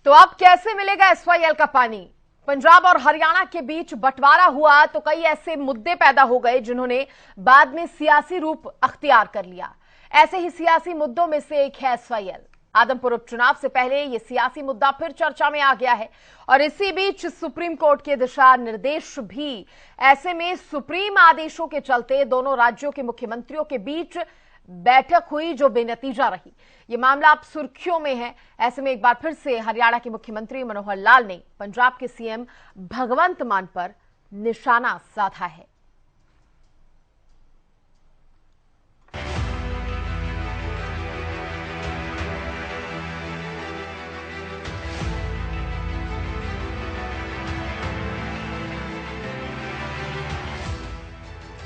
तो अब कैसे मिलेगा एसवाईएल का पानी? पंजाब और हरियाणा के बीच बंटवारा हुआ तो कई ऐसे मुद्दे पैदा हो गए जिन्होंने बाद में सियासी रूप अख्तियार कर लिया। ऐसे ही सियासी मुद्दों में से एक है एसवाईएल। आदमपुर उपचुनाव से पहले यह सियासी मुद्दा फिर चर्चा में आ गया है और इसी बीच सुप्रीम कोर्ट के दिशा निर्देश भी। ऐसे में सुप्रीम आदेशों के चलते दोनों राज्यों के मुख्यमंत्रियों के बीच बैठक हुई जो बेनतीजा रही। ये मामला अब सुर्खियों में है। ऐसे में एक बार फिर से हरियाणा के मुख्यमंत्री मनोहर लाल ने पंजाब के सीएम भगवंत मान पर निशाना साधा है।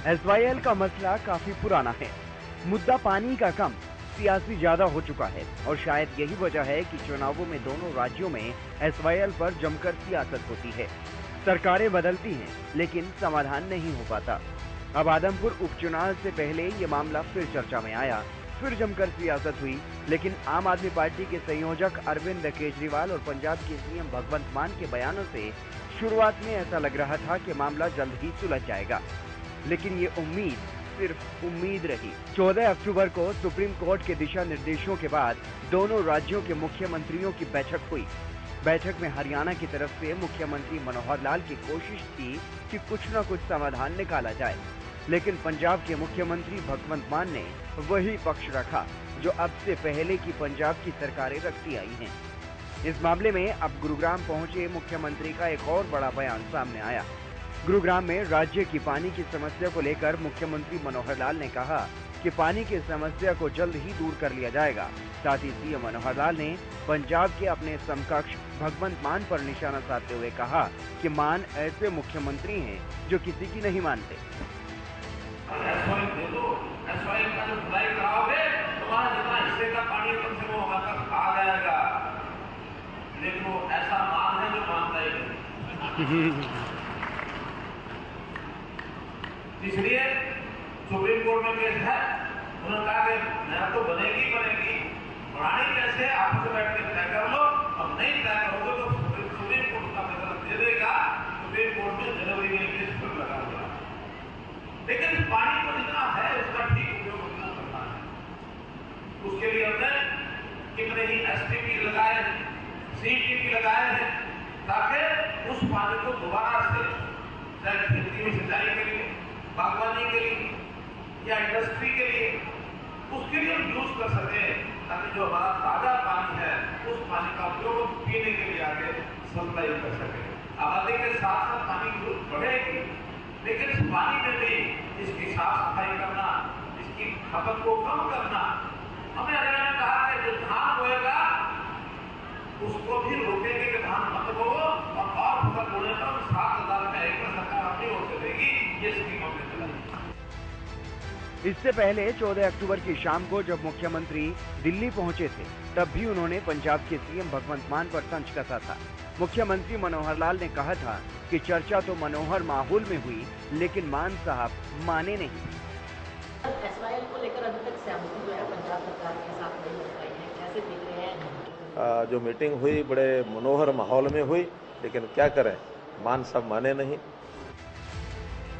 एसवाईएल का मसला काफी पुराना है। मुद्दा पानी का कम, सियासी ज्यादा हो चुका है और शायद यही वजह है कि चुनावों में दोनों राज्यों में एसवाईएल पर जमकर सियासत होती है। सरकारें बदलती हैं, लेकिन समाधान नहीं हो पाता। अब आदमपुर उपचुनाव से पहले ये मामला फिर चर्चा में आया, फिर जमकर सियासत हुई, लेकिन आम आदमी पार्टी के संयोजक अरविंद केजरीवाल और पंजाब के सीएम भगवंत मान के बयानों से शुरुआत में ऐसा लग रहा था कि मामला जल्द ही सुलझ जाएगा, लेकिन ये उम्मीद सिर्फ उम्मीद रही। 14 अक्टूबर को सुप्रीम कोर्ट के दिशा निर्देशों के बाद दोनों राज्यों के मुख्यमंत्रियों की बैठक हुई। बैठक में हरियाणा की तरफ से मुख्यमंत्री मनोहर लाल की कोशिश थी कि कुछ न कुछ समाधान निकाला जाए, लेकिन पंजाब के मुख्यमंत्री भगवंत मान ने वही पक्ष रखा जो अब से पहले की पंजाब की सरकारें रखती आई हैं। इस मामले में अब गुरुग्राम पहुंचे मुख्यमंत्री का एक और बड़ा बयान सामने आया। गुरुग्राम में राज्य की पानी की समस्या को लेकर मुख्यमंत्री मनोहर लाल ने कहा कि पानी की समस्या को जल्द ही दूर कर लिया जाएगा। साथ ही सीएम मनोहर लाल ने पंजाब के अपने समकक्ष भगवंत मान पर निशाना साधते हुए कहा कि मान ऐसे मुख्यमंत्री हैं जो किसी की नहीं मानते। इसलिए सुप्रीम कोर्ट में केस है, उन्होंने कहा कि नहर तो बनेगी बनेगी, बनानी कैसे आपस में बैठ के तय कर लो, और नहीं तय करोगे तो सुप्रीम कोर्ट का फैसला दे देगा। सुप्रीम कोर्ट में जनवरी में केस पर लगा हुआ है, लेकिन पानी को जितना है उसका ठीक उपयोग उतना करना है। उसके लिए हमने कितने ही एसटीपी लगाए, सीटीपी लगाए हैं, ताकि उस पानी को दोबारा से चाहे खेती में सिंचाई के लिए, बागवानी के लिए या इंडस्ट्री के लिए, उसके लिए हम यूज कर सके, ताकि जो हमारा ताजा पानी है उस पानी का उपयोग पीने के लिए आगे सप्लाई कर सके। आबादी के साथ साथ पानी की जरूरत बढ़ेगी, लेकिन इस पानी में भी इसकी साफ सफाई करना, इसकी खपत को कम करना। हमें अगर कहा कि जो धान बोएगा उसको भी रोकेंगे कि धान मत बो, और फसल बोने पर 7,000 का एकड़ सरकार अपनी ओर से देगी। ये स्कीम हमने चलाई। इससे पहले 14 अक्टूबर की शाम को जब मुख्यमंत्री दिल्ली पहुंचे थे, तब भी उन्होंने पंजाब के सीएम भगवंत मान पर तंज कसा था। मुख्यमंत्री मनोहर लाल ने कहा था कि चर्चा तो मनोहर माहौल में हुई, लेकिन मान साहब माने नहीं। एसवाईएल को लेकर अभी तक सहमति जो है पंजाब सरकार के साथ नहीं हो पाई है, कैसे देख रहे हैं? जो मीटिंग हुई बड़े मनोहर माहौल में हुई, लेकिन क्या करें, मान सब माने नहीं।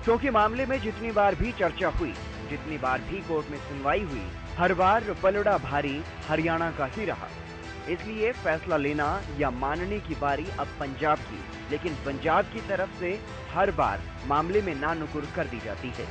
क्योंकि मामले में जितनी बार भी चर्चा हुई, जितनी बार भी कोर्ट में सुनवाई हुई, हर बार पलड़ा भारी हरियाणा का ही रहा। इसलिए फैसला लेना या मानने की बारी अब पंजाब की, लेकिन पंजाब की तरफ से हर बार मामले में ना नुकुर कर दी जाती है।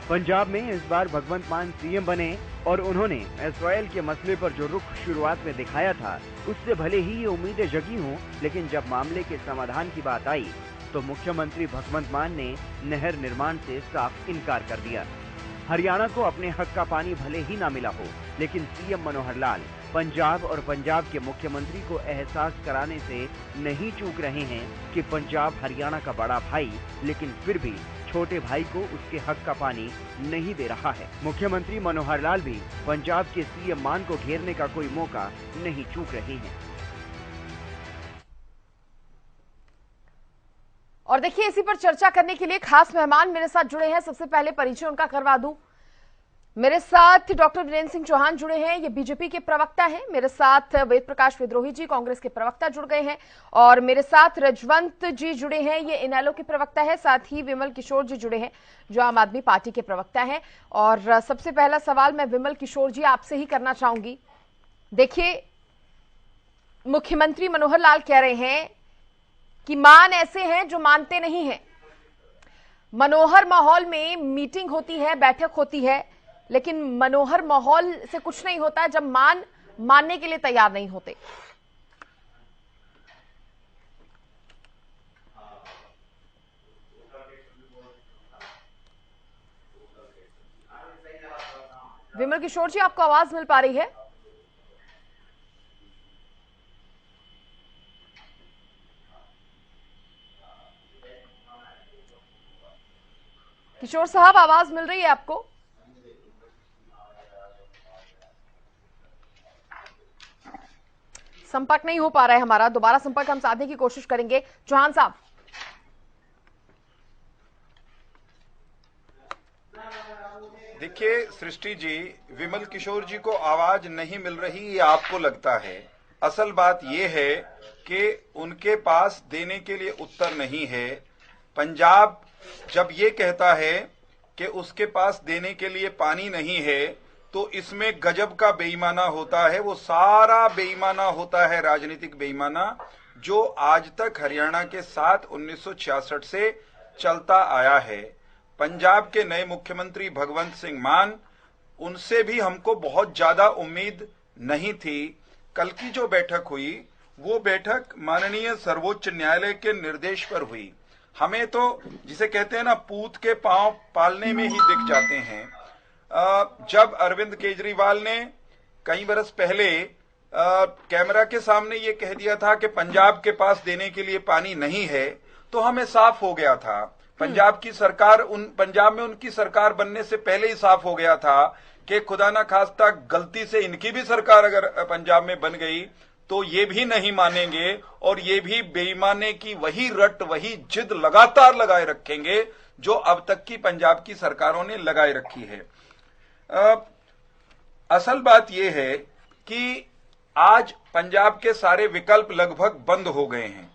पंजाब में इस बार भगवंत मान सीएम बने और उन्होंने एसवाईएल के मसले पर जो रुख शुरुआत में दिखाया था, उससे भले ही ये उम्मीदें जगी हों, लेकिन जब मामले के समाधान की बात आई तो मुख्यमंत्री भगवंत मान ने नहर निर्माण से साफ इनकार कर दिया। हरियाणा को अपने हक का पानी भले ही ना मिला हो, लेकिन सीएम मनोहर लाल पंजाब और पंजाब के मुख्यमंत्री को एहसास कराने से नहीं चूक रहे हैं कि पंजाब हरियाणा का बड़ा भाई, लेकिन फिर भी छोटे भाई को उसके हक का पानी नहीं दे रहा है। मुख्यमंत्री मनोहर लाल भी पंजाब के सीएम मान को घेरने का कोई मौका नहीं चूक रहे हैं। और देखिए, इसी पर चर्चा करने के लिए खास मेहमान मेरे साथ जुड़े हैं। सबसे पहले परिचय उनका करवा दूं। मेरे साथ डॉक्टर वीरेंद्र सिंह चौहान जुड़े हैं, ये बीजेपी के प्रवक्ता हैं। मेरे साथ वेद प्रकाश विद्रोही जी कांग्रेस के प्रवक्ता जुड़ गए हैं और मेरे साथ रजवंत जी जुड़े हैं, ये इनेलो के प्रवक्ता है। साथ ही विमल किशोर जी जुड़े हैं जो आम आदमी पार्टी के प्रवक्ता हैं। और सबसे पहला सवाल मैं विमल किशोर जी आपसे ही करना चाहूंगी। देखिए, मुख्यमंत्री मनोहर लाल कह रहे हैं कि मान ऐसे हैं जो मानते नहीं हैं। मनोहर माहौल में मीटिंग होती है, बैठक होती है, लेकिन मनोहर माहौल से कुछ नहीं होता जब मानने के लिए तैयार नहीं होते। विमल किशोर जी, आपको आवाज मिल पा रही है? किशोर साहब, आवाज मिल रही है आपको? संपर्क नहीं हो पा रहा है हमारा, दोबारा संपर्क हम साधने की कोशिश करेंगे। चौहान साहब, देखिए सृष्टि जी, विमल किशोर जी को आवाज नहीं मिल रही ये आपको लगता है। असल बात ये है कि उनके पास देने के लिए उत्तर नहीं है। पंजाब जब ये कहता है कि उसके पास देने के लिए पानी नहीं है तो इसमें गजब का बेईमाना होता है। वो सारा बेईमाना होता है राजनीतिक बेईमाना जो आज तक हरियाणा के साथ 1966 से चलता आया है। पंजाब के नए मुख्यमंत्री भगवंत सिंह मान, उनसे भी हमको बहुत ज्यादा उम्मीद नहीं थी। कल की जो बैठक हुई वो बैठक माननीय सर्वोच्च न्यायालय के निर्देश पर हुई। हमें तो जिसे कहते हैं ना, पूत के पांव पालने में ही दिख जाते हैं। जब अरविंद केजरीवाल ने कई बरस पहले कैमरा के सामने ये कह दिया था कि पंजाब के पास देने के लिए पानी नहीं है, तो हमें साफ हो गया था। पंजाब की सरकार पंजाब में उनकी सरकार बनने से पहले ही साफ हो गया था कि खुदा ना खास्ता गलती से इनकी भी सरकार अगर पंजाब में बन गई तो ये भी नहीं मानेंगे और ये भी बेईमाने की वही रट, वही जिद लगातार लगाए रखेंगे जो अब तक की पंजाब की सरकारों ने लगाए रखी है। असल बात यह है कि आज पंजाब के सारे विकल्प लगभग बंद हो गए हैं।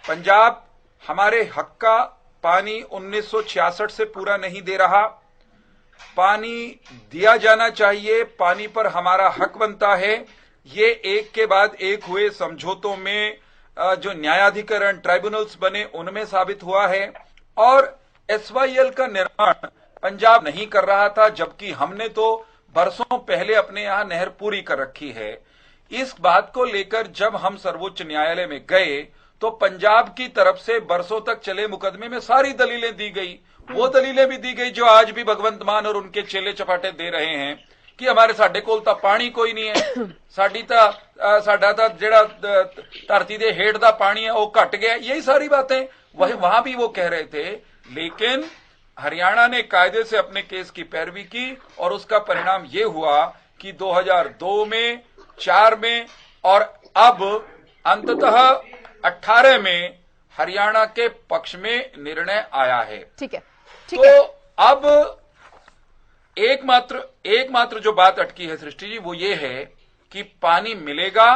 पंजाब हमारे हक का पानी 1966 से पूरा नहीं दे रहा। पानी दिया जाना चाहिए, पानी पर हमारा हक बनता है। ये एक के बाद एक हुए समझौतों में जो न्यायाधिकरण ट्राइब्यूनल्स बने उनमें साबित हुआ है। और एसवाईएल का निर्माण पंजाब नहीं कर रहा था, जबकि हमने तो बरसों पहले अपने यहां नहर पूरी कर रखी है। इस बात को लेकर जब हम सर्वोच्च न्यायालय में गए तो पंजाब की तरफ से बरसों तक चले मुकदमे में सारी दलीलें दी गई। वो दलीलें भी दी गई जो आज भी भगवंत मान और उनके चेले चपाटे दे रहे हैं कि हमारे साडे कोल तां पानी कोई नहीं है, साडा तां जेड़ा धरती दे हेठ दा पानी है वो घट गया। यही सारी बातें वहां भी वो कह रहे थे। लेकिन हरियाणा ने कायदे से अपने केस की पैरवी की और उसका परिणाम ये हुआ कि 2002 में, 4 में और अब अंततः 18 में हरियाणा के पक्ष में निर्णय आया है। ठीक है, तो अब एकमात्र जो बात अटकी है सृष्टि जी, वो ये है कि पानी मिलेगा,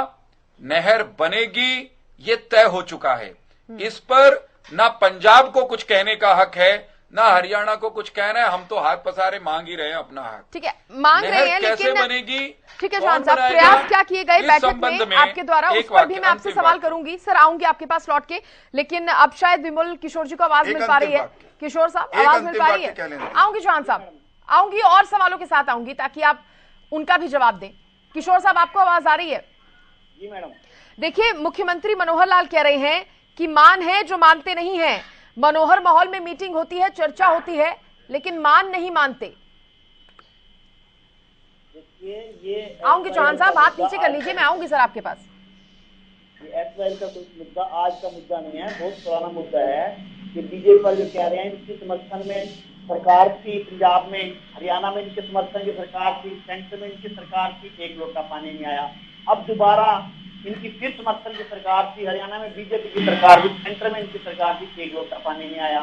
नहर बनेगी, ये तय हो चुका है। इस पर ना पंजाब को कुछ कहने का हक है ना हरियाणा को कुछ कहना है। हम तो हाथ पसारे मांग ही रहे हैं अपना हक। ठीक है, मांग रहे हैं, कैसे लेकिन बनेगी? ठीक है चौहान साहब, प्रयास क्या किए गए बैठक में आपके द्वारा, उस पर भी मैं आपसे सवाल करूंगी। सर, आऊंगी आपके पास लौट के, लेकिन अब शायद विमल किशोर जी को आवाज मिल पा रही है। किशोर साहब, आवाज मिल पा रही है? आऊंगी चौहान साहब, आऊंगी और सवालों के साथ आऊंगी ताकि आप उनका भी जवाब दें। किशोर साहब, आपको आवाज आ रही है? जी मैडम। देखिए, मुख्यमंत्री मनोहर लाल कह रहे हैं कि मान है जो मानते नहीं है। मनोहर माहौल में मीटिंग होती है, चर्चा होती है, लेकिन मान नहीं मानते। ये आऊंगी चौहान साहब, हाथ नीचे कर लीजिए, मैं आऊंगी सर आपके पास। ये एसवाईएल का कोई मुद्दा आज का मुद्दा नहीं है, बहुत पुराना मुद्दा है कि बीजेपी पर जो कह रहे हैं इसके समर्थन में सरकार थी, पंजाब में, हरियाणा में इनके समर्थन की सरकार थी, सेंटर में इनकी सरकार थी, एक लोटा पानी नहीं आया। अब दोबारा इनकी फिर समर्थन की सरकार थी, हरियाणा में बीजेपी की सरकार थी, सेंटर में इनकी सरकार थी, एक लोटा पानी नहीं आया।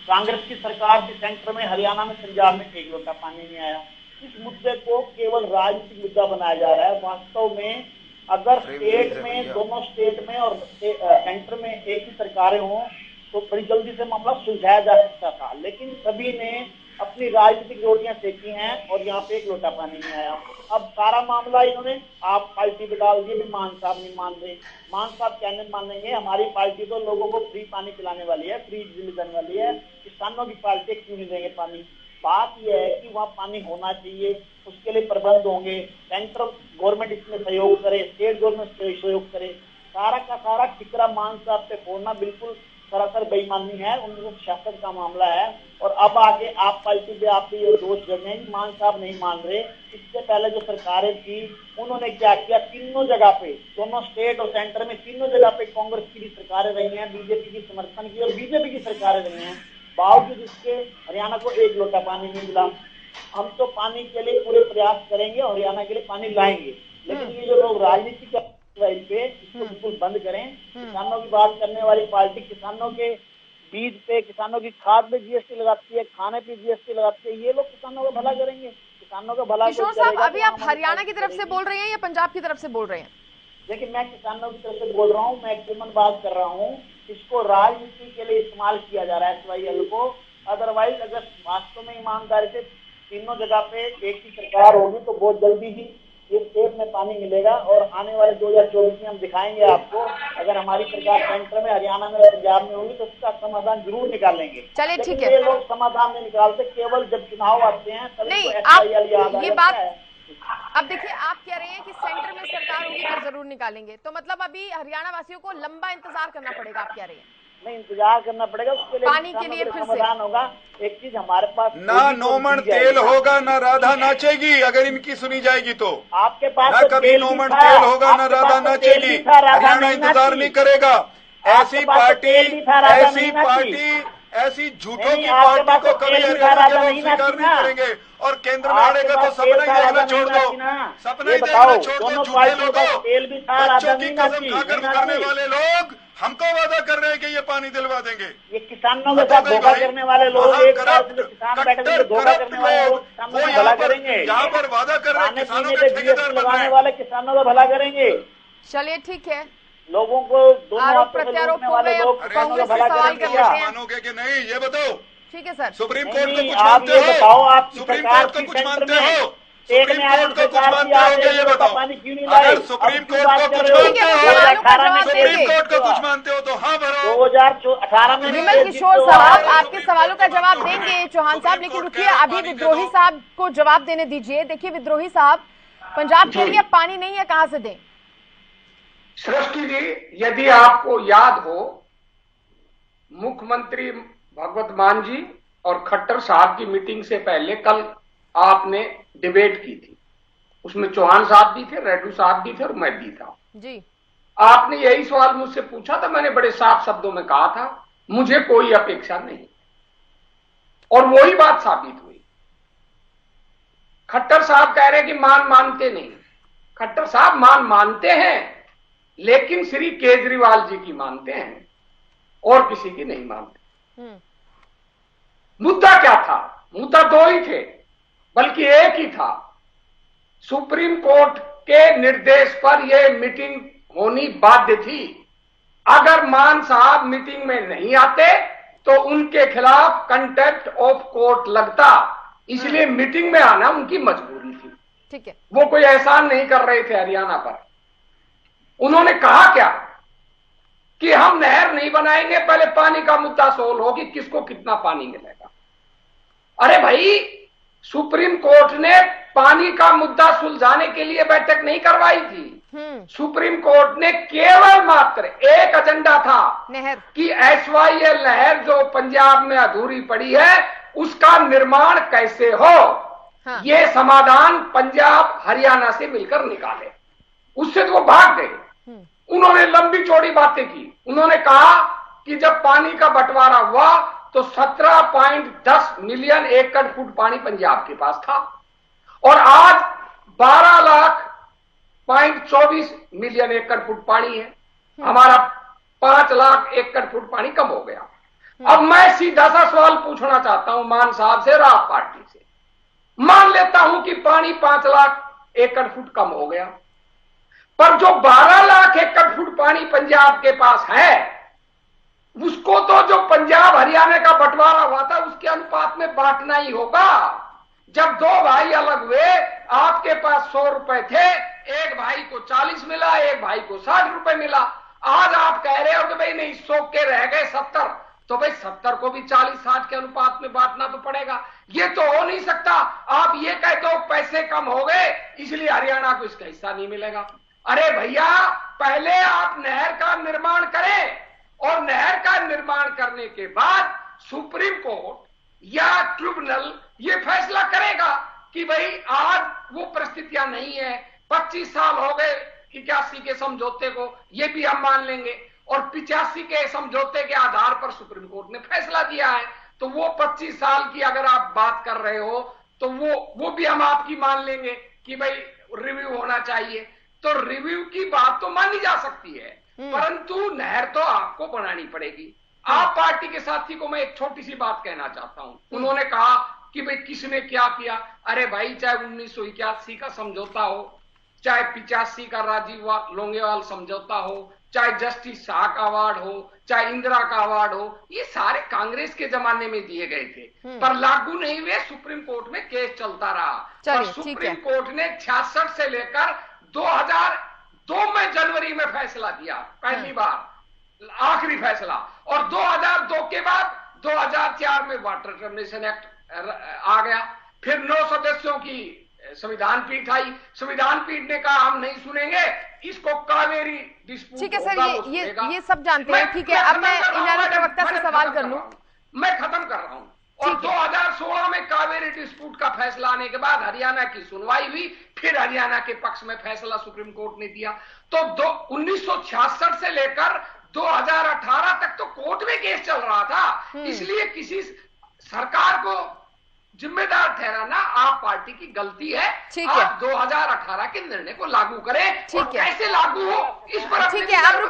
कांग्रेस की सरकार थी सेंटर में, हरियाणा में, पंजाब में एक लोटा पानी नहीं आया। इस मुद्दे को केवल राजनीतिक मुद्दा बनाया जा रहा है। वास्तव में अगर स्टेट में, दोनों स्टेट में और सेंटर में एक ही सरकारें हों तो बड़ी जल्दी से मामला सुलझाया जा सकता था, लेकिन सभी ने अपनी राजनीतिक रोटियां सेकी हैं और यहाँ पे एक लोटा पानी नहीं आया। अब सारा मामला इन्होंने आप पार्टी पे डाल दिए, भी मान साहब नहीं मान रहे। मान साहब क्या नहीं मानेंगे? हमारी पार्टी तो लोगों को फ्री पानी पिलाने वाली है, फ्री बिजली देने वाली है। किसानों की पार्टी क्यों नहीं देंगे पानी? बात यह है कि वहाँ पानी होना चाहिए, उसके लिए प्रबंध होंगे। सेंट्रल गवर्नमेंट इसमें सहयोग करे, स्टेट गवर्नमेंट सहयोग करे। सारा का सारा ठिकरा मान साहब पे फोड़ना बिल्कुल सरासर बेईमानी है, उनको शासन का मामला है। और अब आगे आप पार्टी पे आप ये दोष जगह मान साहब नहीं मान रहे। इससे पहले जो सरकारें थी उन्होंने क्या किया? तीनों जगह पे, दोनों स्टेट और सेंटर में तीनों जगह पे कांग्रेस की भी सरकारें रही हैं, बीजेपी की समर्थन की और बीजेपी की सरकारें रही हैं। बावजूद इसके हरियाणा को एक लोटा पानी नहीं मिला। हम तो पानी के लिए पूरे प्रयास करेंगे और हरियाणा के लिए पानी लाएंगे, लेकिन ये जो लोग राजनीति पे इसको बिल्कुल बंद करें। किसानों की बात करने वाली पार्टी किसानों के बीज पे, किसानों की खाद पे जीएसटी लगाती है, खाने पे जीएसटी लगाती है। ये लोग किसानों का भला करेंगे? किसानों का भला किशोर साहब, अभी आप हरियाणा की तरफ से बोल रहे हैं या पंजाब की तरफ से बोल रहे हैं? देखिए, मैं किसानों की तरफ से बोल रहा हूँ, मैं एक्चुअली बात कर रहा हूँ। इसको राजनीति के लिए इस्तेमाल किया जा रहा है SYL को। अदरवाइज अगर वास्तव में ईमानदारी से तीनों जगह पे एक ही सरकार होगी तो बहुत जल्दी ही ये स्टेट में पानी मिलेगा। और आने वाले 2024 में हम दिखाएंगे आपको, अगर हमारी सरकार सेंटर में, हरियाणा में, पंजाब में होगी तो इसका समाधान जरूर निकालेंगे। चलिए ठीक है, ये लोग समाधान नहीं निकालते, केवल जब चुनाव आते हैं तभी नहीं, तो आप SYL याद आ ये जाता बात है। अब देखिए, आप कह रहे हैं कि सेंटर में सरकार होगी तो जरूर निकालेंगे, तो मतलब अभी हरियाणा वासियों को लंबा इंतजार करना पड़ेगा, आप कह रहे हैं? नहीं, इंतजार करना पड़ेगा, उसके लिए पानी के लिए फिर से समाधान होगा। एक चीज हमारे पास ना नोमन तेल होगा, ना राधा नाचेगी अगर इनकी सुनी जाएगी तो। आपके पास ना तो कभी तेल भी नोमन था, तेल होगा, ना आपके राधा पास तो नाचेगी। तेल भी था, राधा हरियाणा नहीं इंतजार नाची। नहीं करेगा। ऐसी आपके पास तो पार्टी, तेल भी था, राधा ऐसी नहीं नाची। पार्टी, ऐसी झूठों नहीं, की आपके पार्टी पास को तो कभी तेल भी था, हरियाणा के राधा लोग नहीं स्वीकार नाची नहीं ना। करेंगे। और केंद्र में आपके आएगा तो पास सपना तेल ही था, देखना राधा छोड़ नहीं दो, नाची ना। सपना ये ही बताओ, देखना छोड़ दो। दोनों झूठे पार्टियों का लोगों, तेल भी था, बच्चों राधा की नहीं कसम नाची। खाकर मुकरने वाले लोग हमको वादा कर रहे हैं कि ये पानी दिलवा देंगे। ये किसानों के साथ धोखा करने वाले लोग, एक साल से किसान बैठे थे, धोखा करने वाले लोग किसानों का भला करेंगे। यहाँ पर वादा कर रहे हैं, खाने किसानों पीने के पे ठेकेदार GST बन रहे लगाने हैं। वाले किसानों का भला करेंगे। चलिए ठीक है, लोगों को दोनों आरोप हाथों से प्रत्यारोप लूटने हो वाले गए, लोग अब किसानों का कांग्रेस भला से सवाल करेंगे कर क्या? लेते हैं। मानोगे कि नहीं ये बताओ। ठीक है सर। सुप्रीम नहीं, कोर्ट को नहीं, कुछ आप मानते ये हो? बताओ, आपकी सुप्रीम सरकार कोर्ट को की कुछ सेंटर मानते में हो? स्टेट सुप्रीम में आपकी कोर्ट को कुछ सरकार मानते की, हो आप क्या ये एक बताओ? पानी क्यों नहीं लाई? अगर सुप्रीम अब क्यों कोर्ट बात को कर कुछ रहे हो? ठीक है, मानते सवालों का 2018 में जवाब सुप्रीम देंगे। कोर्ट को कुछ मानते हो तो हाँ भरो। 2018 में विमल किशोर साहब, आपके सवालों का जवाब देंगे चौहान साहब, लेकिन रुकिए, अभी विद्रोही साहब को जवाब देने दीजिए। देखिए विद्रोही साहब, पंजाब के लिए पानी नहीं है, कहां से दें? सृष्टि जी, यदि आपको याद हो, मुख्यमंत्री भगवत मान जी और खट्टर साहब की मीटिंग से पहले कल आपने डिबेट की थी। उसमें चौहान साहब भी थे, रेड्डू साहब भी थे और मैं भी था जी। आपने यही सवाल मुझसे पूछा था, मैंने बड़े साफ शब्दों में कहा था मुझे कोई अपेक्षा नहीं, और वही बात साबित हुई। खट्टर साहब कह रहे कि मान मानते नहीं। खट्टर साहब मान मानते हैं, लेकिन श्री केजरीवाल जी की मानते हैं और किसी की नहीं मानते। मुद्दा क्या था? मुद्दा दो ही थे, बल्कि एक ही था। सुप्रीम कोर्ट के निर्देश पर यह मीटिंग होनी बाध्य थी। अगर मान साहब मीटिंग में नहीं आते तो उनके खिलाफ कंटेम्प्ट ऑफ कोर्ट लगता, इसलिए मीटिंग में आना उनकी मजबूरी थी। ठीक है, वो कोई एहसान नहीं कर रहे थे हरियाणा पर। उन्होंने कहा क्या कि हम नहर नहीं बनाएंगे, पहले पानी का मुद्दा सोल्व हो कि किसको कितना पानी मिलेगा। अरे भाई, सुप्रीम कोर्ट ने पानी का मुद्दा सुलझाने के लिए बैठक नहीं करवाई थी। सुप्रीम कोर्ट ने केवल मात्र एक एजेंडा था, नहर कि SYL नहर जो पंजाब में अधूरी पड़ी है उसका निर्माण कैसे हो। हाँ। ये समाधान पंजाब हरियाणा से मिलकर निकाले। उससे तो वो भाग गए। उन्होंने लंबी चौड़ी बातें की। उन्होंने कहा कि जब पानी का बंटवारा हुआ तो 17.10 मिलियन एकड़ फुट पानी पंजाब के पास था, और आज 12,24 मिलियन एकड़ फुट पानी है। हमारा 5 लाख एकड़ फुट पानी कम हो गया। अब मैं सीधा सा सवाल पूछना चाहता हूं मान साहब से और आप पार्टी से, मान लेता हूं कि पानी 5 लाख एकड़ फुट कम हो गया, पर जो 12 लाख एकड़ फुट पानी पंजाब के पास है, उसको तो जो पंजाब हरियाणा का बंटवारा हुआ था उसके अनुपात में बांटना ही होगा। जब दो भाई अलग हुए, आपके पास 100 रुपए थे, एक भाई को 40 मिला, एक भाई को 60 रुपए मिला। आज आप कह रहे हो कि भाई नहीं, 100 के रह गए 70, तो भाई 70 को भी 40-60 के अनुपात में बांटना तो पड़ेगा। ये तो हो नहीं सकता आप ये कहते हो पैसे कम हो गए इसलिए हरियाणा को इसका हिस्सा नहीं मिलेगा। अरे भैया, पहले आप नहर का निर्माण करें और नहर का निर्माण करने के बाद सुप्रीम कोर्ट या ट्रिब्यूनल ये फैसला करेगा कि भाई आज वो परिस्थितियां नहीं है, 25 साल हो गए 81 के समझौते को, ये भी हम मान लेंगे, और 85 के समझौते के आधार पर सुप्रीम कोर्ट ने फैसला दिया है, तो वो 25 साल की अगर आप बात कर रहे हो तो वो भी हम आपकी मान लेंगे कि भाई रिव्यू होना चाहिए। तो रिव्यू की बात तो मानी जा सकती है, परंतु नहर तो आपको बनानी पड़ेगी। आप पार्टी के साथी को मैं एक छोटी सी बात कहना चाहता हूं। उन्होंने कहा कि भाई किसने क्या किया। अरे भाई, चाहे 1981 का समझौता हो, चाहे 85 का राजीव लोंगेवाल समझौता हो, चाहे जस्टिस शाह का अवार्ड हो, चाहे इंदिरा का अवार्ड हो, ये सारे कांग्रेस के जमाने में दिए गए थे, पर लागू नहीं हुए। सुप्रीम कोर्ट में केस चलता रहा, पर सुप्रीम कोर्ट ने 66 से लेकर 2002 में जनवरी में फैसला दिया, पहली बार आखिरी फैसला, और 2002 के बाद 2004 में वाटर टर्मिनेशन एक्ट आ गया। फिर 9 सदस्यों की संविधान पीठ आई। संविधान पीठ ने कहा हम नहीं सुनेंगे, इसको कावेरी डिस्प्यूट। ठीक है सर, ये सब जानते हैं। ठीक है, अब मैं इनारा प्रवक्ता से सवाल कर लूं। मैं खत्म कर रहा हूं। और 2016 में कावेरी डिस्प्यूट का फैसला आने के बाद हरियाणा की सुनवाई हुई, फिर हरियाणा के पक्ष में फैसला सुप्रीम कोर्ट ने दिया। तो 1966 से लेकर 2018 तक तो कोर्ट में केस चल रहा था। इसलिए किसी सरकार को जिम्मेदार ठहराना आप पार्टी की गलती है। आप 2018 के निर्णय को लागू करें, और कैसे लागू हो इस पर। ठीक है, आप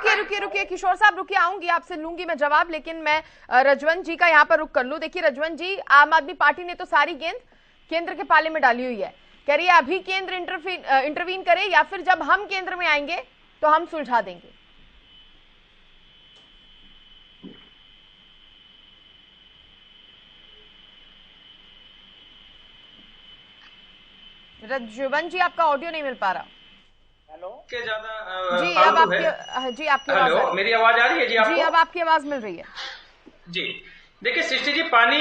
रुकिए किशोर साहब रुकिए, आऊंगी आपसे, लूंगी मैं जवाब, लेकिन मैं रजवंत जी का यहाँ पर रुक कर लूं। देखिए रजवंत जी, आम आदमी पार्टी ने तो सारी गेंद केंद्र के पाले में डाली हुई है, कह रही है अभी केंद्र इंटरवीन करे या फिर जब हम केंद्र में आएंगे तो हम सुलझा देंगे। रजवंत जी, आपका ऑडियो नहीं मिल पा रहा। हेलो, के ज्यादा जी अब आपकी हेलो, मेरी आवाज आ रही है जी आपको? जी अब आपकी आवाज मिल रही है जी। देखिए सृष्टि जी, पानी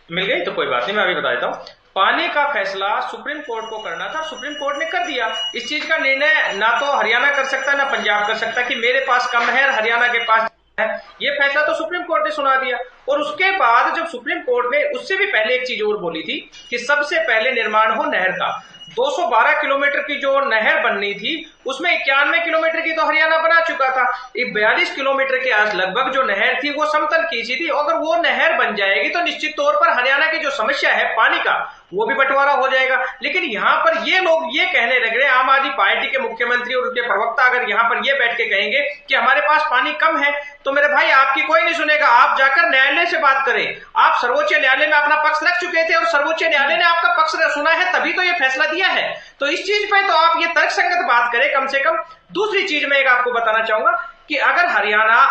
मिल गई तो कोई बात नहीं, मैं अभी बता देता हूँ। पानी का फैसला सुप्रीम कोर्ट को करना था, सुप्रीम कोर्ट ने कर दिया। इस चीज का निर्णय ना तो हरियाणा कर सकता ना पंजाब कर सकता कि मेरे पास कम है हरियाणा के पास है। ये फैसला तो सुप्रीम कोर्ट ने सुना दिया। और उसके बाद जब सुप्रीम कोर्ट ने उससे भी पहले एक चीज और बोली थी कि सबसे पहले निर्माण हो नहर का। 212 किलोमीटर की जो नहर बननी थी उसमें 91 किलोमीटर की तो हरियाणा बना चुका था। 42 किलोमीटर के आस लगभग जो नहर थी वो समतल खींची थी। अगर वो नहर बन जाएगी तो निश्चित तौर पर हरियाणा की जो समस्या है पानी का वो भी बंटवारा हो जाएगा। लेकिन यहाँ पर ये लोग ये कहने लग रहे, आम आदमी पार्टी के मुख्यमंत्री और उनके प्रवक्ता अगर यहाँ पर ये बैठ के कहेंगे कि हमारे पास पानी कम है, तो मेरे भाई आपकी कोई नहीं सुनेगा। आप जाकर न्यायालय से बात करें। आप सर्वोच्च न्यायालय में अपना पक्ष रख चुके थे और सर्वोच्च न्यायालय ने आपका पक्ष सुना है, तभी तो ये फैसला दिया है। तो इस चीज पे तो आप ये तर्कसंगत बात करें कम से कम। दूसरी चीज मैं एक आपको बताना चाहूंगा कि अगर हरियाणा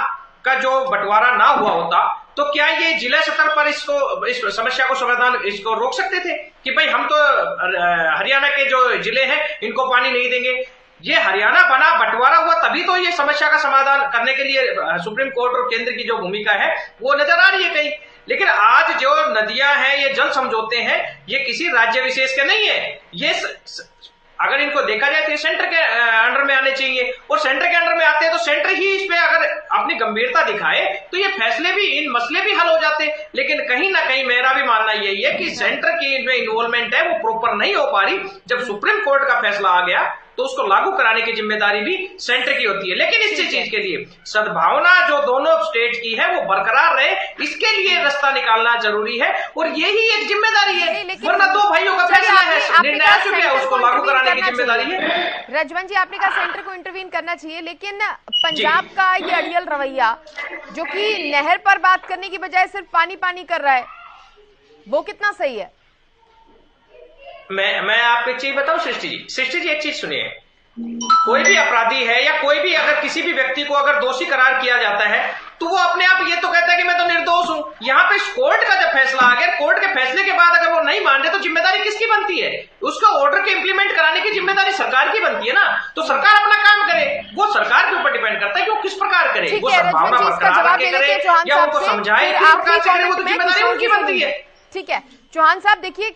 का जो बंटवारा ना हुआ होता तो क्या ये जिला स्तर पर इस समस्या को समाधान इसको रोक सकते थे कि भाई हम तो हरियाणा के जो जिले हैं इनको पानी नहीं देंगे। ये हरियाणा बना, बंटवारा हुआ, तभी तो ये समस्या का समाधान करने के लिए सुप्रीम कोर्ट और केंद्र की जो भूमिका है वो नजर आ रही है कहीं। लेकिन आज जो नदियां हैं, ये जल समझौते हैं, ये किसी राज्य विशेष के नहीं है। ये अगर इनको देखा जाए तो ये सेंटर के अंडर में आने चाहिए, और सेंटर के अंडर में आते हैं तो सेंटर ही इस पे अगर अपनी गंभीरता दिखाए तो ये फैसले भी, इन मसले भी हल हो जाते हैं। लेकिन कहीं ना कहीं मेरा भी मानना यही है कि सेंटर की इनमें इन्वॉल्वमेंट है वो प्रॉपर नहीं हो पा रही। जब सुप्रीम कोर्ट का फैसला आ गया तो उसको लागू कराने की जिम्मेदारी भी सेंटर की होती है। लेकिन इस चीज के लिए सद्भावना जो दोनों स्टेट की है वो बरकरार रहे, इसके लिए रास्ता निकालना जरूरी है, और यही एक जिम्मेदारी है। वरना दो भाइयों का फैसला है, निर्णय आ चुके हैं, उसको लागू कराने की जिम्मेदारी है। रजवंत जी, आपने कहा सेंटर को इंटरवीन करना चाहिए, लेकिन पंजाब का ये अड़ियल रवैया जो कि नहर पर बात करने की बजाय सिर्फ पानी पानी कर रहा है, वो कितना सही है? मैं आपको एक चीज बताऊं सृष्टि जी एक चीज सुनिए। कोई भी अपराधी है या कोई भी अगर किसी भी व्यक्ति को अगर दोषी करार किया जाता है तो वो अपने आप ये तो कहता है कि मैं तो निर्दोष हूं। यहाँ पे कोर्ट का जब फैसला आ गया, कोर्ट के फैसले के बाद अगर वो नहीं मान रहे तो जिम्मेदारी किसकी बनती है? उसका ऑर्डर के इंप्लीमेंट कराने की जिम्मेदारी सरकार की बनती है ना। तो सरकार अपना काम करे, वो सरकार के ऊपर डिपेंड करता है कि वो किस प्रकार करे, वो संभावना बरकरार रखे करे या उनको समझाए किस प्रकार से करे, वो तो जिम्मेदारी उनकी बनती है। ठीक है चौहान साहब, देखिए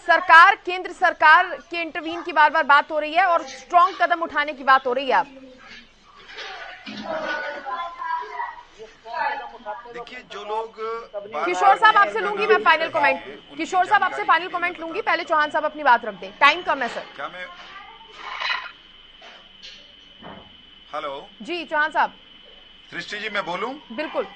सरकार, केंद्र सरकार के इंटरवीन की बार बार बात हो रही है और स्ट्रॉन्ग कदम उठाने की बात हो रही है। अब देखिए जो लोग किशोर साहब आपसे लूंगी मैं फाइनल कमेंट, किशोर साहब आपसे फाइनल कमेंट लूंगी, पहले चौहान साहब अपनी बात रख दें, टाइम कम है सर। क्या मैं हेलो जी चौहान साहब। सृष्टि जी मैं बोलूं? बिल्कुल।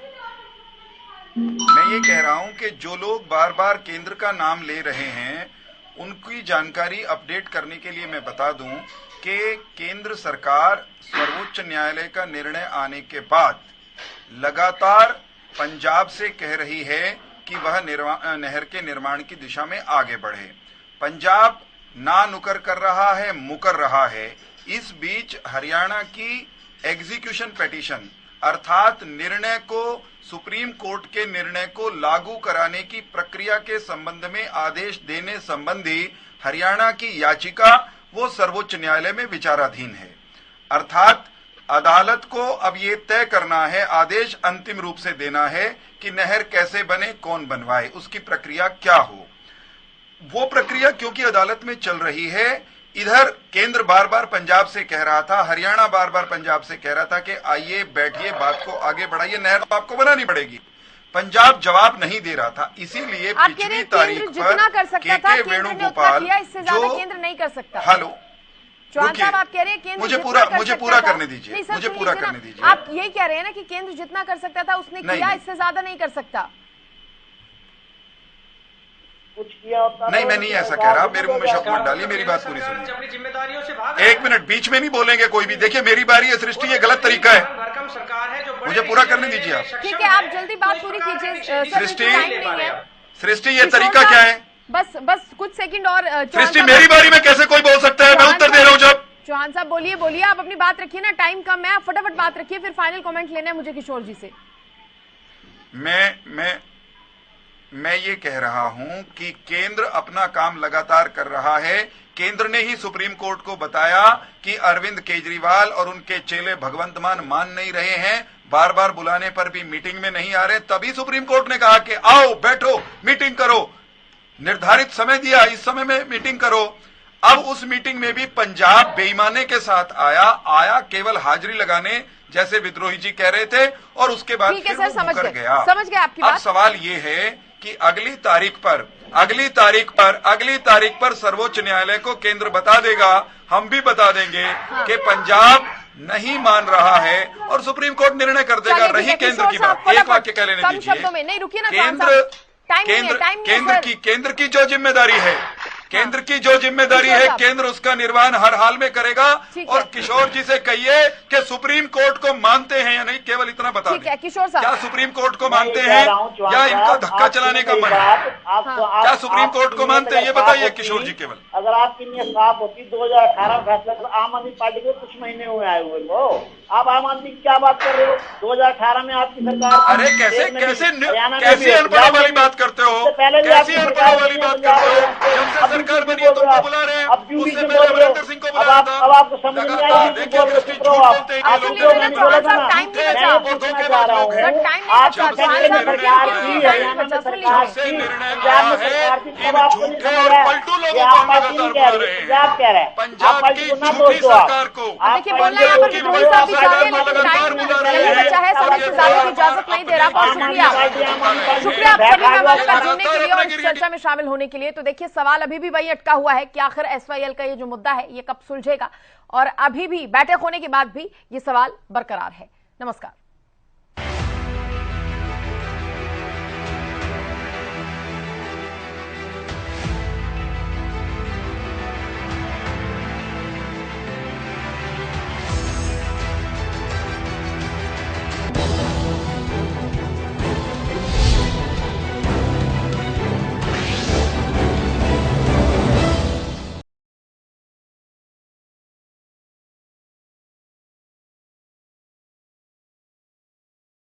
मैं ये कह रहा हूं कि जो लोग बार बार केंद्र का नाम ले रहे हैं उनकी जानकारी अपडेट करने के लिए मैं बता दूं कि केंद्र सरकार सर्वोच्च न्यायालय का निर्णय आने के बाद लगातार पंजाब से कह रही है कि वह नहर के निर्माण की दिशा में आगे बढ़े। पंजाब ना नुकर कर रहा है, मुकर रहा है। इस बीच हरियाणा की एग्जीक्यूशन पिटीशन अर्थात निर्णय को, सुप्रीम कोर्ट के निर्णय को लागू कराने की प्रक्रिया के संबंध में आदेश देने संबंधी हरियाणा की याचिका वो सर्वोच्च न्यायालय में विचाराधीन है। अर्थात अदालत को अब ये तय करना है, आदेश अंतिम रूप से देना है कि नहर कैसे बने, कौन बनवाए, उसकी प्रक्रिया क्या हो। वो प्रक्रिया क्योंकि अदालत में चल रही है, इधर केंद्र बार बार पंजाब से कह रहा था, हरियाणा बार बार पंजाब से कह रहा था कि आइए बैठिए, बात को आगे बढ़ाइए, नहर तो आपको बनानी पड़ेगी। पंजाब जवाब नहीं दे रहा था, इसीलिए पिछली तारीख पर के वेणुगोपाल जो केंद्र नहीं कर सकता। हेलो चौहान साहब आप कह रहे हैं केंद्र मुझे पूरा करने दीजिए, मुझे पूरा करने दीजिए। आप यही कह रहे हैं ना कि केंद्र जितना कर सकता था उसने किया, इससे ज्यादा नहीं कर सकता। कुछ किया होता नहीं, मैं नहीं ऐसा कह रहा, मेरे मुंह में शब्द मत डालिए, मेरी बात पूरी सुनिए। अपनी जिम्मेदारियों से भाग एक मिनट, बीच में नहीं बोलेंगे कोई भी। देखिए मेरी बारी है सृष्टि, ये गलत तरीका है, सरकार है जो मुझे पूरा करने दीजिए आप। ठीक है आप जल्दी बात पूरी कीजिए। सृष्टि ये तरीका क्या है? बस कुछ सेकंड और। सृष्टि मेरी बारी में कैसे कोई बोल सकता है? मैं उत्तर दे रहा हूँ जब। चौहान साहब बोलिए आप अपनी बात रखिए ना, टाइम कम है, आप फटाफट बात रखिए, फिर फाइनल कमेंट लेना है मुझे किशोर जी से। मैं ये कह रहा हूं कि केंद्र अपना काम लगातार कर रहा है। केंद्र ने ही सुप्रीम कोर्ट को बताया कि अरविंद केजरीवाल और उनके चेले भगवंत मान नहीं रहे हैं, बार बार बुलाने पर भी मीटिंग में नहीं आ रहे। तभी सुप्रीम कोर्ट ने कहा कि आओ बैठो, मीटिंग करो, निर्धारित समय दिया, इस समय में मीटिंग करो। अब उस मीटिंग में भी पंजाब बेईमाने के साथ आया केवल हाजिरी लगाने, जैसे विद्रोही जी कह रहे थे, और उसके बाद फिर वो मुकर गया। समझ गए आपकी बात। अब सवाल ये है कि अगली तारीख पर सर्वोच्च न्यायालय को केंद्र बता देगा, हम भी बता देंगे कि पंजाब नहीं मान रहा है और सुप्रीम कोर्ट निर्णय कर देगा। रही केंद्र की बात, एक वाक्य कह लेने दीजिए। केंद्र की जो जिम्मेदारी है, केंद्र उसका निर्वहन हर हाल में करेगा। और किशोर जी से कहिए कि सुप्रीम कोर्ट को मानते हैं या नहीं, केवल इतना बता दें। किशोर साहब, क्या सुप्रीम कोर्ट को मानते हैं या इनका धक्का चलाने का मन है? क्या सुप्रीम कोर्ट को मानते हैं, ये बताइए किशोर जी। केवल अगर आपकी नीयत साफ होती, 2018 फैसला तो आम आदमी पार्टी को कुछ महीने हुए आए हुए को, आप आम आदमी की क्या बात कर रहे हो? 2018 में आपकी सरकार, अरे कैसे अनपढ़ों वाली बात करते हो, कैसी अनपढ़ों वाली बात करते हो? जब से सरकार बनी है तुमको बुला रहे हैं, उससे पहले अमरिंदर सिंह को बुलाया था। अब आपको समझ नहीं आई, देखिए आप धोखे बना रहे हैं। पंजाब की झूठी सरकार को इजाजत नहीं दे रहा। बहुत शुक्रिया आप सभी मेहमानों का जुड़ने के लिए और इस चर्चा में शामिल होने के लिए। तो देखिए सवाल अभी भी वही अटका हुआ है कि आखिर एसवाईएल का ये जो मुद्दा है ये कब सुलझेगा, और अभी भी बैठक होने के बाद भी ये सवाल बरकरार है। नमस्कार।